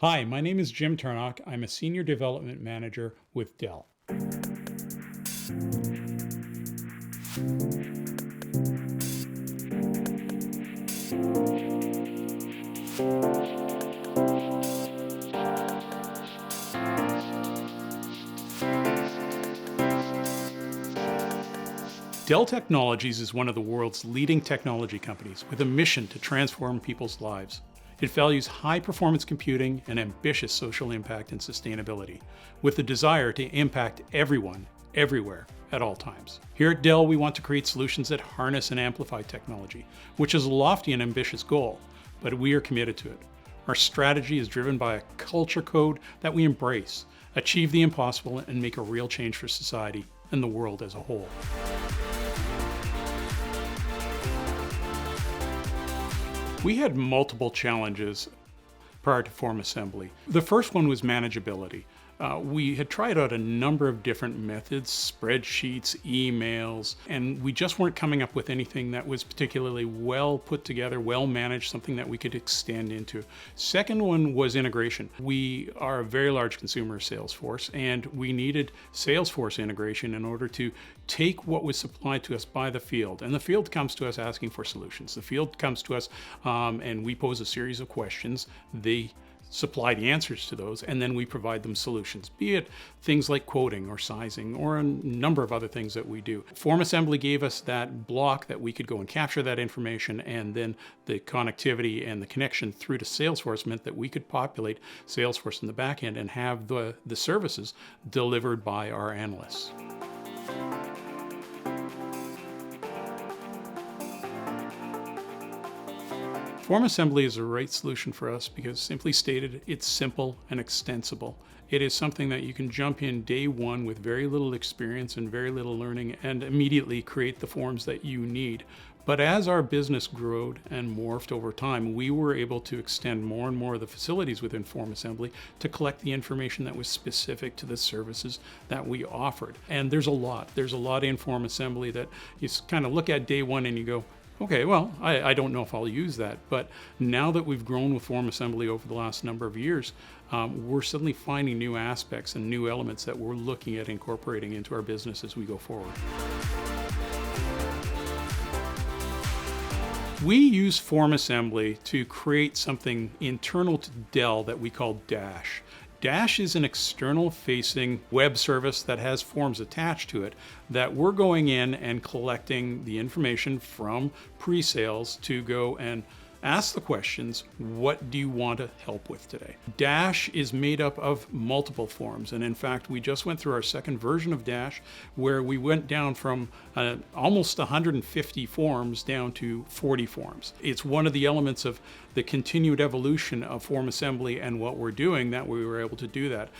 Hi, my name is Jim Turnock. I'm a Senior Development Manager with Dell. Dell Technologies is one of the world's leading technology companies with a mission to transform people's lives. It values high-performance computing and ambitious social impact and sustainability, with the desire to impact everyone, everywhere, at all times. Here at Dell, we want to create solutions that harness and amplify technology, which is a lofty and ambitious goal, but we are committed to it. Our strategy is driven by a culture code that we embrace, achieve the impossible, and make a real change for society and the world as a whole. We had multiple challenges prior to FormAssembly. The first one was manageability. We had tried out a number of different methods, spreadsheets, emails, and we just weren't coming up with anything that was particularly well put together, well managed, something that we could extend into. Second one was integration. We are a very large consumer of Salesforce, and we needed Salesforce integration in order to take what was supplied to us by the field. And the field comes to us asking for solutions. The field comes to us and we pose a series of questions. They supply the answers to those, and then we provide them solutions, be it things like quoting or sizing or a number of other things that we do. FormAssembly gave us that block that we could go and capture that information, and then the connectivity and the connection through to Salesforce meant that we could populate Salesforce in the back end and have the services delivered by our analysts. FormAssembly is the right solution for us because, simply stated, it's simple and extensible. It is something that you can jump in day one with very little experience and very little learning and immediately create the forms that you need. But as our business grew and morphed over time, we were able to extend more and more of the facilities within FormAssembly to collect the information that was specific to the services that we offered. And there's a lot. There's a lot in FormAssembly that you kind of look at day one and you go, okay, well, I don't know if I'll use that, but now that we've grown with FormAssembly over the last number of years, we're suddenly finding new aspects and new elements that we're looking at incorporating into our business as we go forward. We use FormAssembly to create something internal to Dell that we call Dash. Dash is an external-facing web service that has forms attached to it that we're going in and collecting the information from pre-sales to go and ask the questions, what do you want to help with today? Dash is made up of multiple forms, and in fact, we just went through our second version of Dash where we went down from almost 150 forms down to 40 forms. It's one of the elements of the continued evolution of FormAssembly and what we're doing that we were able to do that.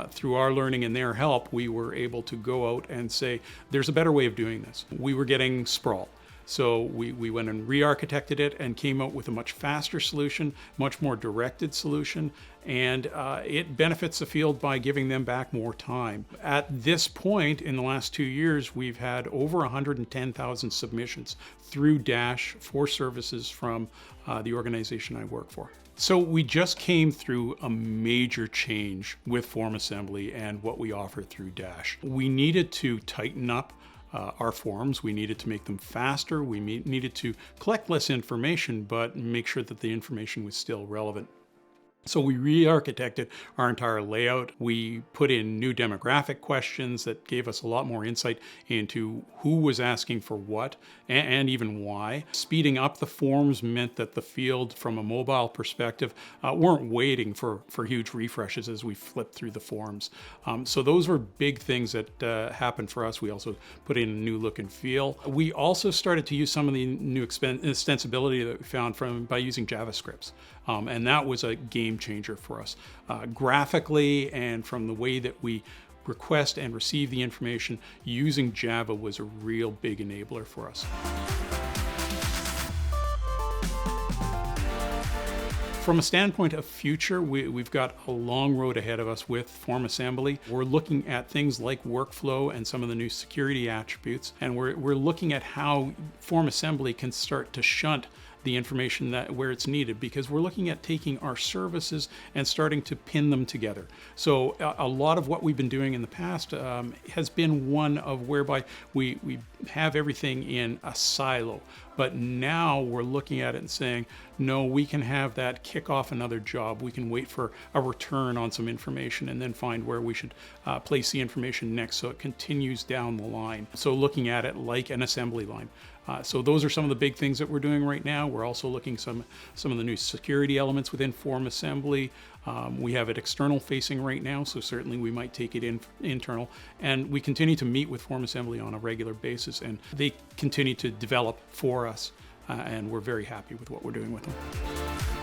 Through our learning and their help, we were able to go out and say, there's a better way of doing this. We were getting sprawl. So we went and re-architected it and came out with a much faster solution, much more directed solution, and it benefits the field by giving them back more time. At this point, in the last 2 years, we've had over 110,000 submissions through Dash for services from the organization I work for. So we just came through a major change with FormAssembly and what we offer through Dash. We needed to tighten up our forms. We needed to make them faster. We needed to collect less information, but make sure that the information was still relevant. So we re-architected our entire layout. We put in new demographic questions that gave us a lot more insight into who was asking for what and even why. Speeding up the forms meant that the field, from a mobile perspective, weren't waiting for huge refreshes as we flipped through the forms. So those were big things that happened for us. We also put in a new look and feel. We also started to use some of the new extensibility that we found by using JavaScripts. And that was a game changer for us. Graphically, and from the way that we request and receive the information, using Java was a real big enabler for us. From a standpoint of future, we've got a long road ahead of us with FormAssembly. We're looking at things like workflow and some of the new security attributes, and we're looking at how FormAssembly can start to shunt the information that where it's needed, because we're looking at taking our services and starting to pin them together. So a lot of what we've been doing in the past has been one of whereby we have everything in a silo. But now we're looking at it and saying, no, we can have that kick off another job. We can wait for a return on some information and then find where we should place the information next, so it continues down the line. So looking at it like an assembly line. So those are some of the big things that we're doing right now. We're also looking some of the new security elements within FormAssembly. We have it external facing right now, so certainly we might take it in internal. And we continue to meet with FormAssembly on a regular basis, and they continue to develop for us, and we're very happy with what we're doing with them.